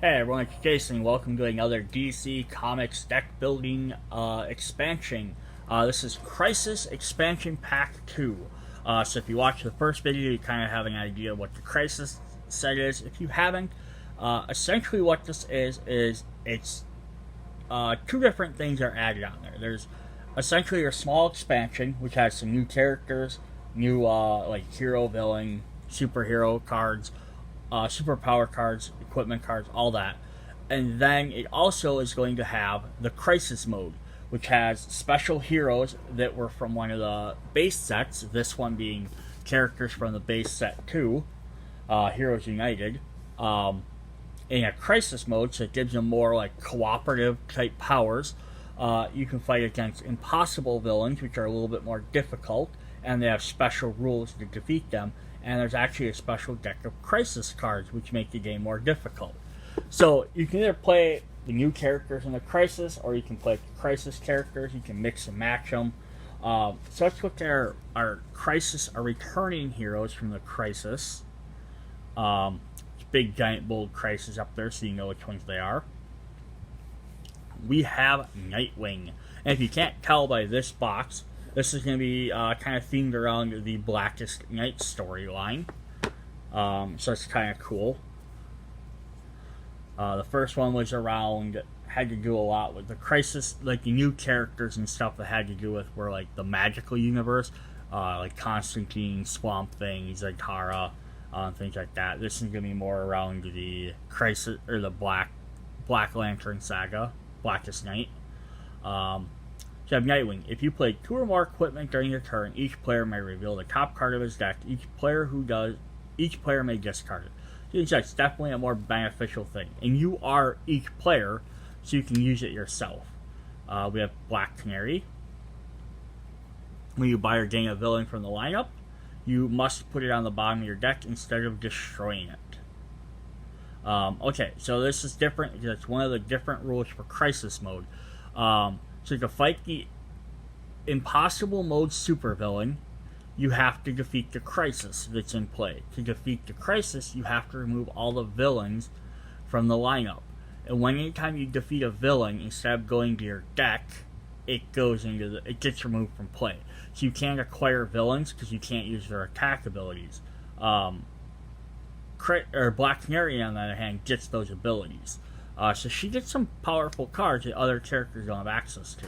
Hey everyone, it's Jason. Welcome to another DC Comics deck building expansion. This is Crisis Expansion Pack 2. So if you watch the first video, you kind of have an idea what the Crisis set is. If you haven't, essentially what this is it's two different things are added on there. There's essentially a small expansion, which has some new characters, new like hero, villain, superhero cards, superpower cards, equipment cards, all that. And then it also is going to have the Crisis mode, which has special heroes that were from one of the base sets, this one being characters from the base set 2, Heroes United, in a Crisis mode, so it gives them more like cooperative type powers. You can fight against impossible villains, which are a little bit more difficult, and they have special rules to defeat them. And there's actually a special deck of Crisis cards, which make the game more difficult. So you can either play the new characters in the Crisis, or you can play the Crisis characters. You can mix and match them. So let's look at our Crisis, our returning heroes from the Crisis. Big, giant, bold Crisis up there, so you know which ones they are. We have Nightwing. And if you can't tell by this box, this is going to be kind of themed around the Blackest Night storyline. So it's kind of cool. The first one was around, had to do a lot with the Crisis, like the new characters and stuff that had to do with were like the magical universe, like Constantine, Swamp Thing, Zagtara, things like that. This is going to be more around the Crisis, or the Black Lantern saga, Blackest Night. So you have Nightwing. If you play 2 or more equipment during your turn, each player may reveal the top card of his deck. Each player may discard it. So it's definitely a more beneficial thing. And you are each player, so you can use it yourself. We have Black Canary. When you buy or gain a villain from the lineup, you must put it on the bottom of your deck instead of destroying it. Okay, so this is different because it's one of the different rules for Crisis mode. So to fight the impossible mode supervillain, you have to defeat the Crisis that's in play. To defeat the Crisis, you have to remove all the villains from the lineup. And anytime you defeat a villain, instead of going to your deck, it gets removed from play. So you can't acquire villains because you can't use their attack abilities. Black Canary, on the other hand, gets those abilities. So she gets some powerful cards that other characters don't have access to.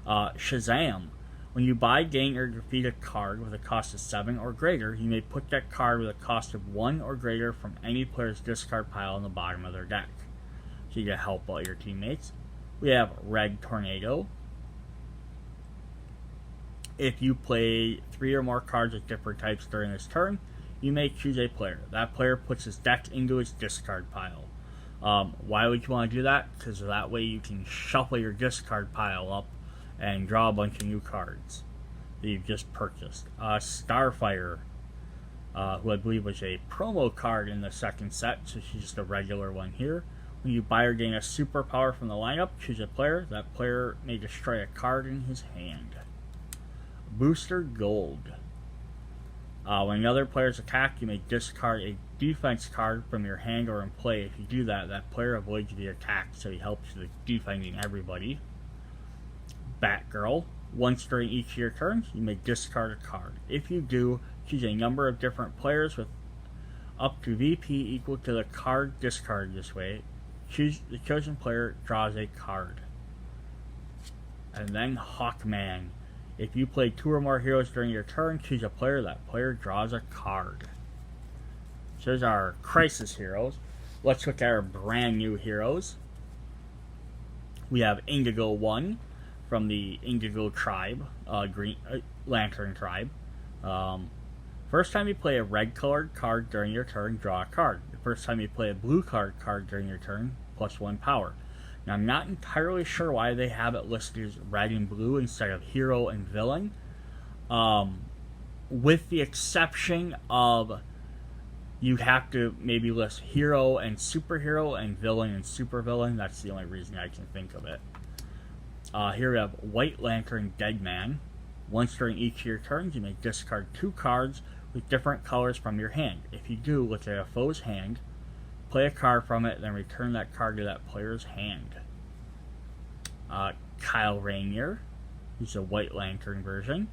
Shazam. When you buy, gain, or defeat a card with a cost of 7 or greater, you may put that card with a cost of 1 or greater from any player's discard pile on the bottom of their deck. So you get help all your teammates. We have Red Tornado. If you play 3 or more cards of different types during this turn, you may choose a player. That player puts his deck into his discard pile. Why would you want to do that? Because that way you can shuffle your discard pile up and draw a bunch of new cards that you've just purchased. Starfire, who I believe was a promo card in the second set, so she's just a regular one here. When you buy or gain a superpower from the lineup, choose a player. That player may destroy a card in his hand. Booster Gold. When another player's attack, you may discard a defense card from your hand or in play. If you do that, that player avoids the attack, so he helps with defending everybody. Batgirl. Once during each of your turns, you may discard a card. If you do, choose a number of different players with up to VP equal to the card discarded this way. The chosen player draws a card. And then Hawkman. If you play 2 or more heroes during your turn, choose a player. That player draws a card. So those are our Crisis heroes. Let's look at our brand new heroes. We have Indigo 1 from the Indigo Tribe, Green Lantern Tribe. First time you play a red colored card during your turn, draw a card. The first time you play a blue card during your turn, +1 power. Now, I'm not entirely sure why they have it listed as red and blue instead of hero and villain. With the exception of you have to maybe list hero and superhero and villain and supervillain. That's the only reason I can think of it. Here we have White Lantern Deadman. Once during each of your turns, you may discard 2 cards with different colors from your hand. If you do, look at a foe's hand, play a card from it, then return that card to that player's hand. Kyle Rainier, he's a White Lantern version.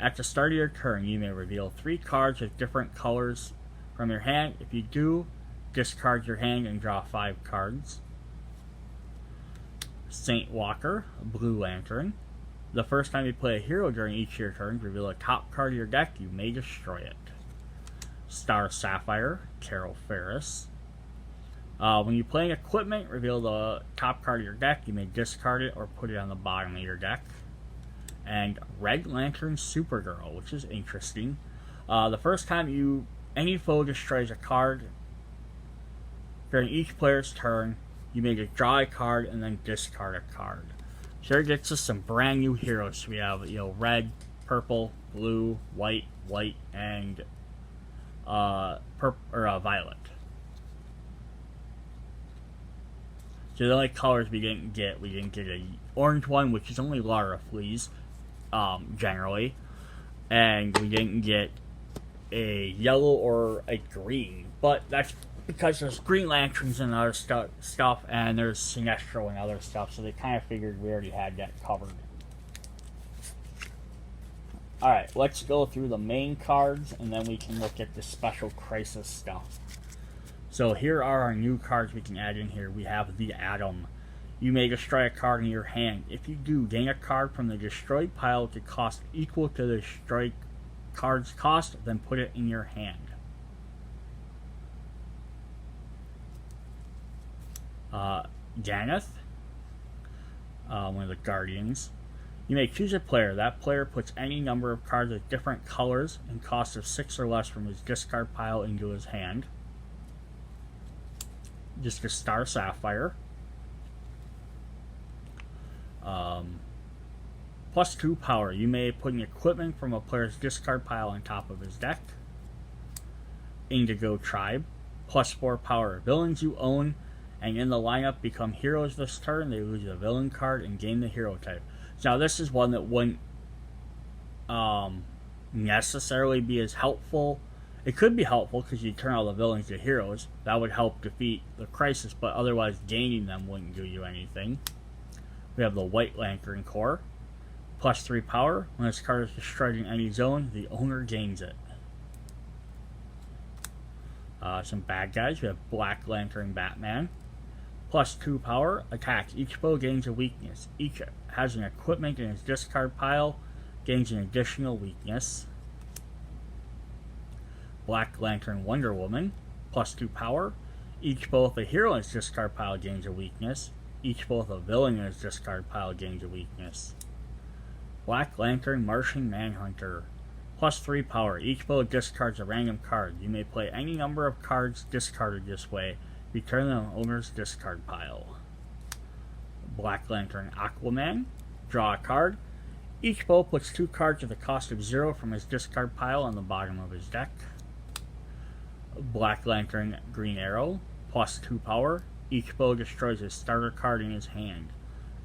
At the start of your turn, you may reveal 3 cards with different colors from your hand. If you do, discard your hand and draw 5 cards. Saint Walker, a Blue Lantern. The first time you play a hero during each of your turns, reveal a top card of your deck, you may destroy it. Star Sapphire, Carol Ferris. When you play an equipment, reveal the top card of your deck, you may discard it or put it on the bottom of your deck. And Red Lantern Supergirl, which is interesting. The first time any foe destroys a card during each player's turn, you may draw a card and then discard a card. So it gets us some brand new heroes. We have red, purple, blue, white, and violet. So the only colors we didn't get an orange one, which is only Lara Fleas, generally, and we didn't get a yellow or a green. But that's because there's Green Lanterns and other stuff, and there's Sinestro and other stuff, so they kind of figured we already had that covered. Alright, let's go through the main cards, and then we can look at the special Crisis stuff. So here are our new cards we can add in here. We have the Atom. You may destroy a card in your hand. If you do, gain a card from the destroyed pile with a cost equal to the destroyed card's cost, then put it in your hand. Janeth, one of the Guardians. You may choose a player. That player puts any number of cards with different colors and cost of 6 or less from his discard pile into his hand. Just a Star Sapphire. +2 power. You may put an equipment from a player's discard pile on top of his deck. Indigo Tribe. +4 power. Villains you own and in the lineup become heroes this turn. They lose a villain card and gain the hero type. So now this is one that wouldn't necessarily be as helpful. It could be helpful because you turn all the villains to heroes. That would help defeat the Crisis, but otherwise gaining them wouldn't do you anything. We have the White Lantern Corps. +3 power. When this card is destroyed in any zone, the owner gains it. Some bad guys. We have Black Lantern Batman. +2 power. Attack. Each foe gains a weakness. Each has an equipment in his discard pile. Gains an additional weakness. Black Lantern Wonder Woman. +2 power. Each foe with a hero in his discard pile gains a weakness. Each foe with a villain in his discard pile gains a weakness. Black Lantern Martian Manhunter. +3 power. Each foe discards a random card. You may play any number of cards discarded this way. Return them to the owner's discard pile. Black Lantern Aquaman. Draw a card. Each foe puts 2 cards with a cost of 0 from his discard pile on the bottom of his deck. Black Lantern Green Arrow. +2 power. Each foe destroys his starter card in his hand.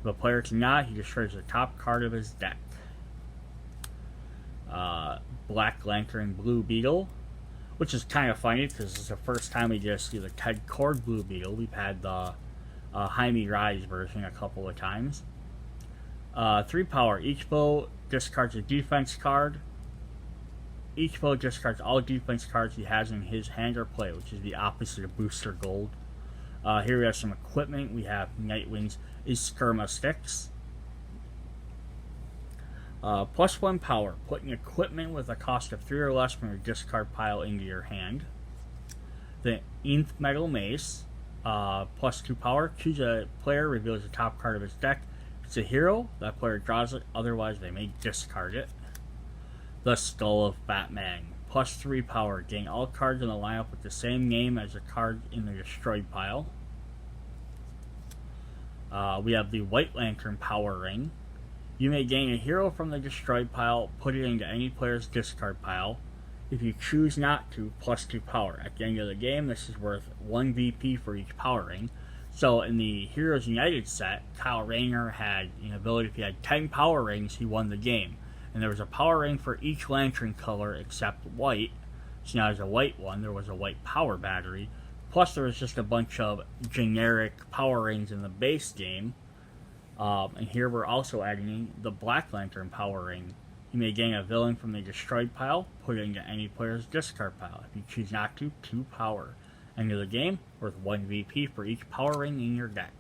If a player cannot, he destroys the top card of his deck. Black Lantern Blue Beetle, which is kind of funny because this is the first time we just see the Ted Cord Blue Beetle. We've had the Jaime Rise version a couple of times. 3 power. Each foe discards a defense card. Each foe discards all defense cards he has in his hand or play, which is the opposite of Booster Gold. Here we have some equipment. We have Nightwing's Iskerma Sticks. +1 power. Put an equipment with a cost of 3 or less from your discard pile into your hand. The Nth Metal Mace. +2 power. Choose a player, reveals the top card of his deck. If it's a hero, that player draws it, otherwise they may discard it. The Skull of Batman. +3 power. Gain all cards in the lineup with the same name as the card in the destroyed pile. We have the White Lantern Power Ring. You may gain a hero from the destroyed pile, put it into any player's discard pile. If you choose not to, +2 power. At the end of the game, this is worth 1 VP for each power ring. So in the Heroes United set, Kyle Rayner had an ability, if he had 10 power rings, he won the game. And there was a power ring for each lantern color except white. So now there's a white one. There was a white power battery. Plus, there was just a bunch of generic power rings in the base game. And here we're also adding in the Black Lantern power ring. You may gain a villain from the destroyed pile, put it into any player's discard pile. If you choose not to, 2 power. End of the game, worth 1 VP for each power ring in your deck.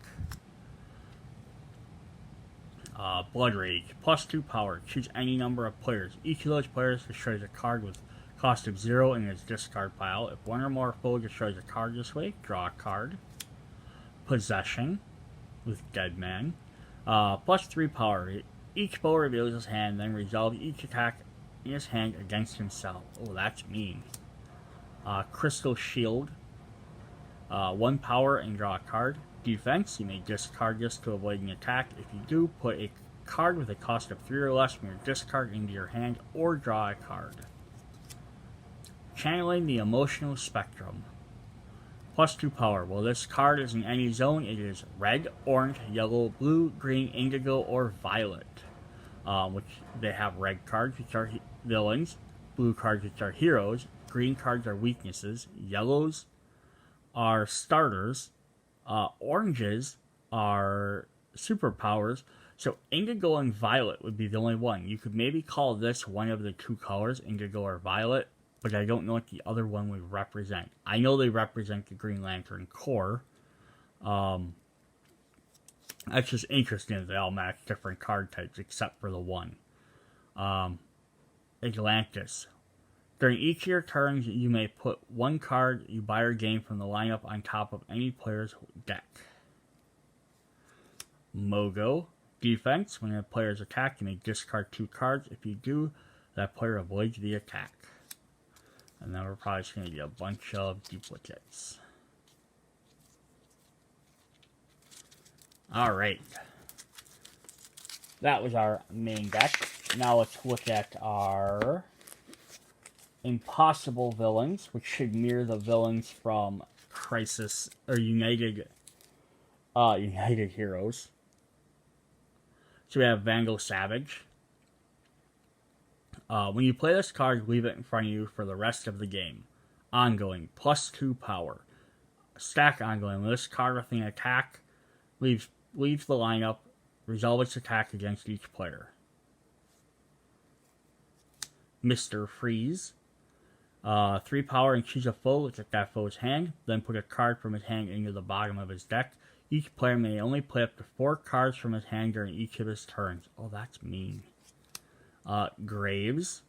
Blood Rage, plus 2 power. Choose any number of players. Each of those players destroys a card with cost of 0 in his discard pile. If one or more foes destroys a card this way, draw a card. Possession, with Dead Man. Plus 3 power. Each foe reveals his hand, then resolves each attack in his hand against himself. Oh, that's mean. Crystal Shield. 1 power and draw a card. Defense, you may discard this to avoid an attack. If you do, put a card with a cost of 3 or less from your discard into your hand, or draw a card. Channeling the Emotional Spectrum. Plus 2 power. While this card is in any zone, it is red, orange, yellow, blue, green, indigo, or violet. Which they have red cards, which are villains, blue cards, which are heroes, green cards are weaknesses, yellows are starters, oranges are superpowers. So indigo and violet would be the only one. You could maybe call this one of the 2 colors, indigo or violet, but I don't know what the other one would represent. I know they represent the Green Lantern Corps. That's just interesting that they all match different card types except for the one. Atlantis. During each of your turns, you may put 1 card you buy or gain from the lineup on top of any player's deck. Mogo. Defense. When a player is attacked, you may discard 2 cards. If you do, that player avoids the attack. And then we're probably just going to get a bunch of duplicates. Alright. That was our main deck. Now let's look at our impossible villains, which should mirror the villains from Crisis, or United Heroes. So we have Vandal Savage. When you play this card, leave it in front of you for the rest of the game. Ongoing, plus 2 power. Stack ongoing. When this card with an attack leaves the lineup, resolve its attack against each player. Mr. Freeze. 3 power and choose a foe, look at that foe's hand, then put a card from his hand into the bottom of his deck. Each player may only play up to 4 cards from his hand during each of his turns. Oh, that's mean. Graves.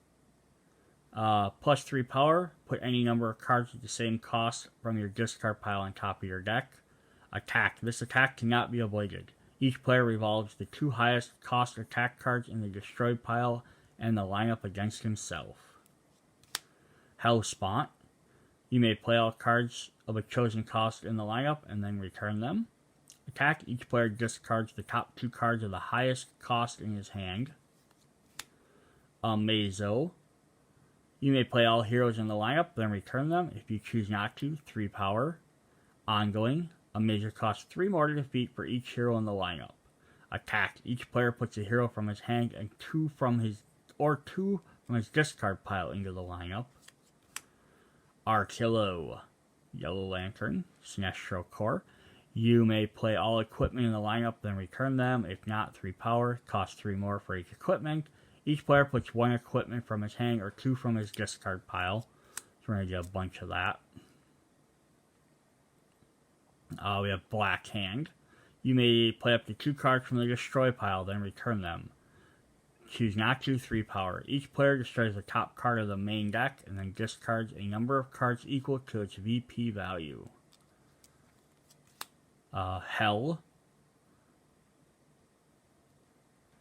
Plus 3 power. Put any number of cards with the same cost from your discard pile on top of your deck. Attack. This attack cannot be avoided. Each player revolves the 2 highest cost attack cards in the destroyed pile and the lineup against himself. Hellspawn. You may play all cards of a chosen cost in the lineup and then return them. Attack. Each player discards the top 2 cards of the highest cost in his hand. Amazo. You may play all heroes in the lineup, then return them. If you choose not to, 3 power. Ongoing. Amazo costs 3 more to defeat for each hero in the lineup. Attack. Each player puts a hero from his hand and 2 from his discard pile into the lineup. Artillo. Yellow Lantern. Sinestro Corps. You may play all equipment in the lineup, then return them. If not, 3 power. Costs 3 more for each equipment. Each player puts 1 equipment from his hand or 2 from his discard pile. So we're going to get a bunch of that. We have Black Hand. You may play up to 2 cards from the destroy pile, then return them. Choose not to, 3 power. Each player destroys the top card of the main deck and then discards a number of cards equal to its VP value. Hell.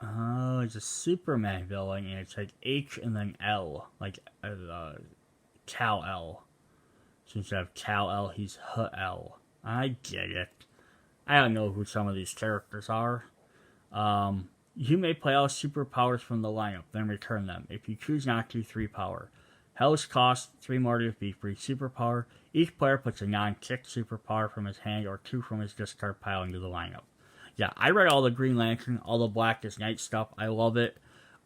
It's a Superman villain, and it's like H and then L, like Kal-El. So instead of Kal-El, he's H-L. I get it. I don't know who some of these characters are. You may play all superpowers from the lineup, then return them. If you choose not to, 3 power. Hell's cost 3 more to defeat for each superpower. Each player puts a non-kick superpower from his hand or 2 from his discard pile into the lineup. Yeah, I read all the Green Lantern, all the Blackest Night stuff. I love it.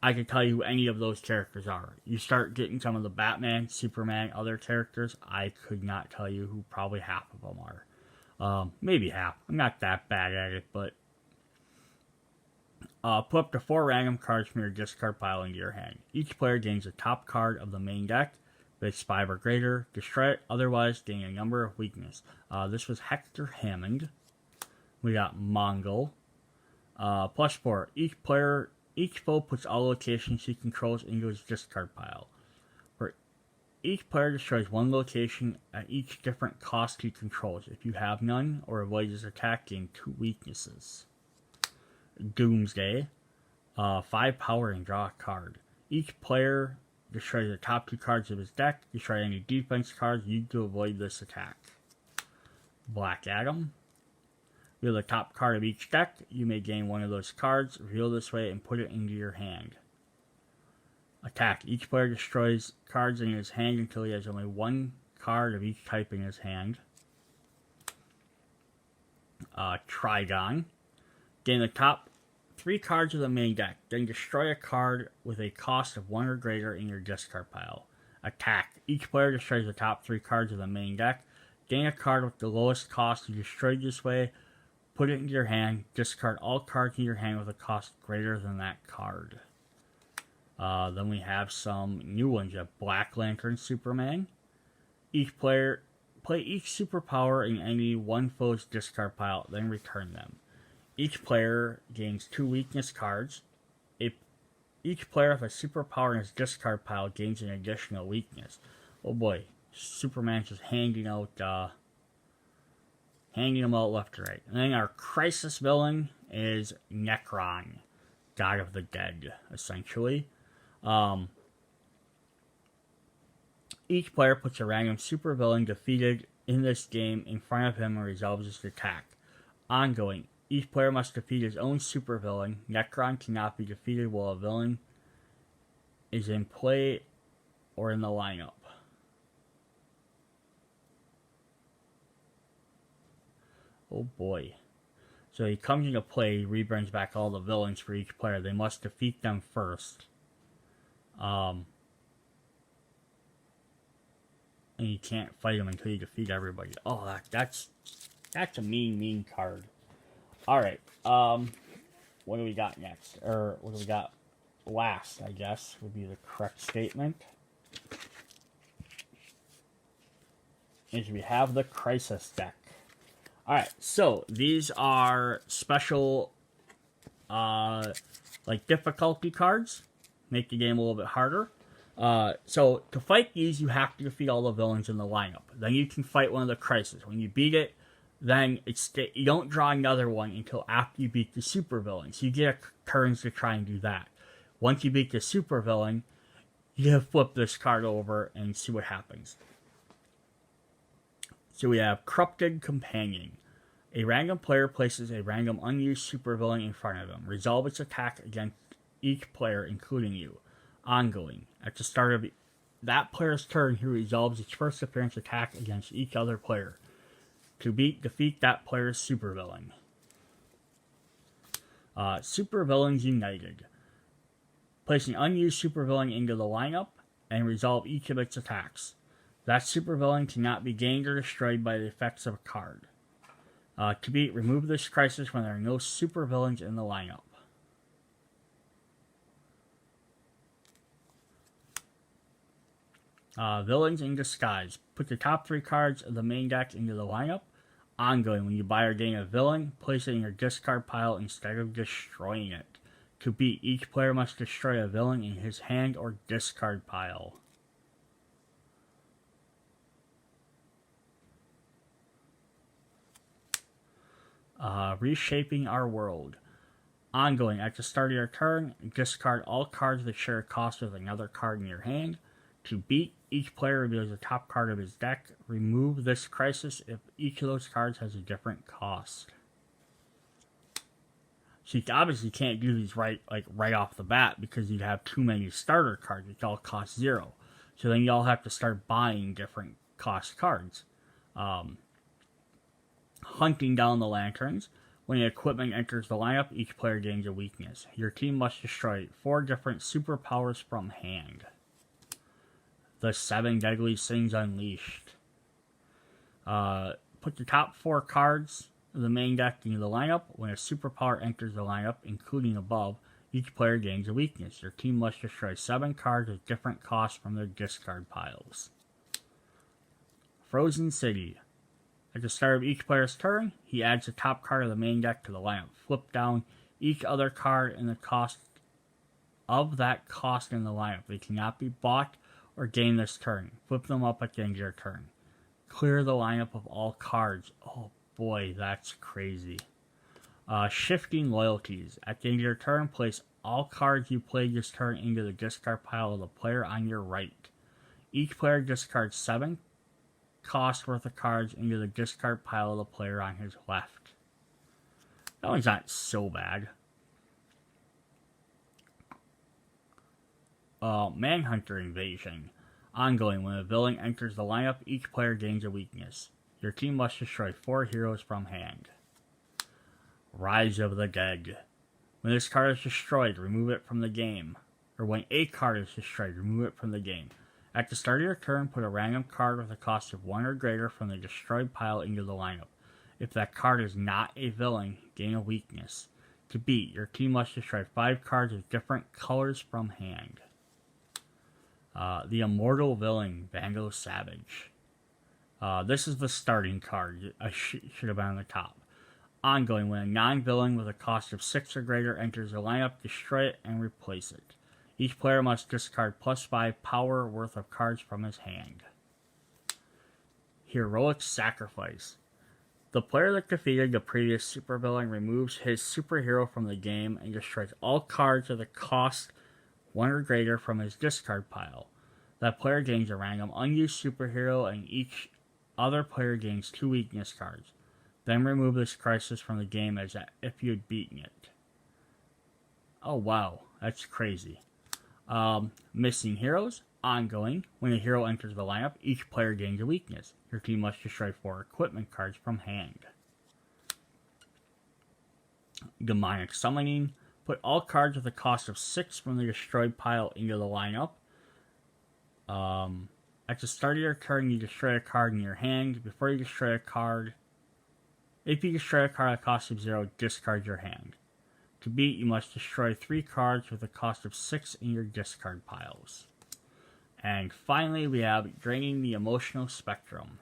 I can tell you who any of those characters are. You start getting some of the Batman, Superman, other characters, I could not tell you who probably half of them are. Maybe half. I'm not that bad at it, but put up to 4 random cards from your discard pile into your hand. Each player gains the top card of the main deck. If it's 5 or greater, destroy it. Otherwise, gain a number of weakness. This was Hector Hammond. We got Mongol. +4. Each foe puts all locations he controls into his discard pile. For each player destroys 1 location at each different cost he controls. If you have none or avoid his attack, gain 2 weaknesses. Doomsday. 5 power and draw a card. Each player destroys the top 2 cards of his deck. Destroy any defense cards used to avoid this attack. Black Adam. Reveal the top card of each deck. You may gain 1 of those cards. Reveal this way and put it into your hand. Attack. Each player destroys cards in his hand until he has only 1 card of each type in his hand. Trigon. Gain the top 3 cards of the main deck. Then destroy a card with a cost of 1 or greater in your discard pile. Attack. Each player destroys the top 3 cards of the main deck. Gain a card with the lowest cost you destroyed this way. Put it into your hand. Discard all cards in your hand with a cost greater than that card. Then we have some new ones. You have Black Lantern Superman. Each player play each superpower in any one foe's discard pile, then return them. Each player gains 2 weakness cards. Each player with a superpower in his discard pile gains an additional weakness. Oh boy, Superman's just handing them out left to right. And then our crisis villain is Necron, God of the Dead, essentially. Each player puts a random supervillain defeated in this game in front of him and resolves his attack. Ongoing. Each player must defeat his own supervillain. Necron cannot be defeated while a villain is in play or in the lineup. Oh boy. So he comes into play, he rebrings back all the villains for each player. They must defeat them first. And you can't fight them until you defeat everybody. Oh, that's a mean card. Alright, what do we got next? Or what do we got last, I guess, would be the correct statement. Is we have the Crisis deck. Alright, so these are special, like difficulty cards. Make the game a little bit harder. So to fight these, you have to defeat all the villains in the lineup. Then you can fight one of the Crisis. When you beat it, then you don't draw another one until after you beat the supervillain. So you get turns to try and do that. Once you beat the supervillain, you flip this card over and see what happens. So we have Corrupted Companion. A random player places a random unused supervillain in front of him. Resolve its attack against each player, including you. Ongoing. At the start of that player's turn, he resolves its first appearance attack against each other player. To defeat that player's supervillain. Supervillains United. Place an unused supervillain into the lineup and resolve each of its attacks. That supervillain cannot be gained or destroyed by the effects of a card. Remove this crisis when there are no supervillains in the lineup. Villains in Disguise. Put the top 3 cards of the main deck into the lineup. Ongoing. When you buy or gain a villain, place it in your discard pile instead of destroying it. To beat, each player must destroy a villain in his hand or discard pile. Reshaping Our World. Ongoing. At the start of your turn, discard all cards that share a cost with another card in your hand. To beat, each player reveals the top card of his deck. Remove this crisis if each of those cards has a different cost. So you obviously can't do these right off the bat because you'd have too many starter cards which all cost 0. So then you all have to start buying different cost cards. Hunting down the lanterns. When the equipment enters the lineup, each player gains a weakness. Your team must destroy 4 different superpowers from hand. The 7 Deadly Sins Unleashed. Put the top 4 cards of the main deck into the lineup. When a superpower enters the lineup, including above, each player gains a weakness. Your team must destroy 7 cards with different costs from their discard piles. Frozen City. At the start of each player's turn, he adds the top card of the main deck to the lineup. Flip down each other card and the cost of that cost in the lineup. They cannot be bought or gained this turn. Flip them up at the end of your turn. Clear the lineup of all cards. Oh boy, that's crazy. Shifting Loyalties. At the end of your turn, place all cards you played this turn into the discard pile of the player on your right. Each player discards 7 cost worth of cards into the discard pile of the player on his left. That one's not so bad. Manhunter Invasion. Ongoing. When a villain enters the lineup, each player gains a weakness. Your team must destroy 4 heroes from hand. Rise of the Dead. When this card is destroyed, remove it from the game. Or when a card is destroyed, remove it from the game. At the start of your turn, put a random card with a cost of 1 or greater from the destroyed pile into the lineup. If that card is not a villain, gain a weakness. To beat, your team must destroy 5 cards with different colors from hand. The Immortal Villain, Vandal Savage. This is the starting card. I should have been on the top. Ongoing. When a non-villain with a cost of 6 or greater enters the lineup, destroy it and replace it. Each player must discard +5 power worth of cards from his hand. Heroic Sacrifice. The player that defeated the previous supervillain removes his superhero from the game and destroys all cards of the cost 1 or greater from his discard pile. That player gains a random unused superhero and each other player gains 2 weakness cards. Then remove this crisis from the game as if you had beaten it. Oh wow, that's crazy. Missing Heroes. Ongoing. When a hero enters the lineup, each player gains a weakness. Your team must destroy 4 equipment cards from hand. Demonic Summoning. Put all cards with a cost of 6 from the destroyed pile into the lineup. At the start of your turn, you destroy a card in your hand. Before you destroy a card, if you destroy a card at a cost of 0, discard your hand. To beat, you must destroy 3 cards with a cost of 6 in your discard piles. And finally, we have Draining the Emotional Spectrum.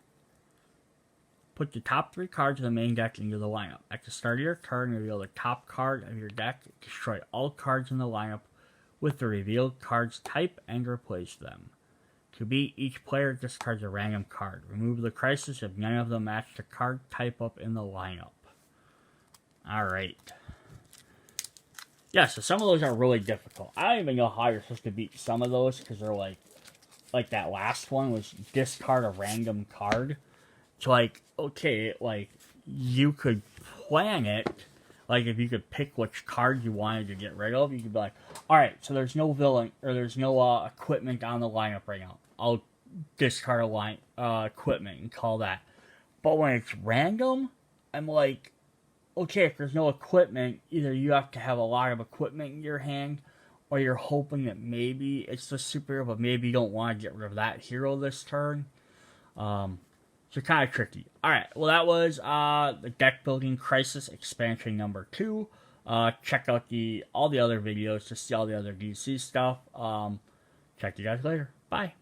Put the top 3 cards of the main deck into the lineup. At the start of your turn, reveal the top card of your deck. Destroy all cards in the lineup with the revealed card's type and replace them. To beat, each player discards a random card. Remove the crisis if none of them match the card type up in the lineup. Alright. Yeah, so some of those are really difficult. I don't even know how you're supposed to beat some of those, because they're like that last one was discard a random card. It's like, okay, like, you could plan it. Like, if you could pick which card you wanted to get rid of, you could be like, alright, so there's no villain, or there's no equipment on the lineup right now. I'll discard a equipment and call that. But when it's random, I'm like, okay, if there's no equipment, either you have to have a lot of equipment in your hand, or you're hoping that maybe it's the superhero, but maybe you don't want to get rid of that hero this turn. So kind of tricky. Alright, well that was the Deck Building Crisis Expansion number 2. Check out all the other videos to see all the other DC stuff. Check you guys later. Bye.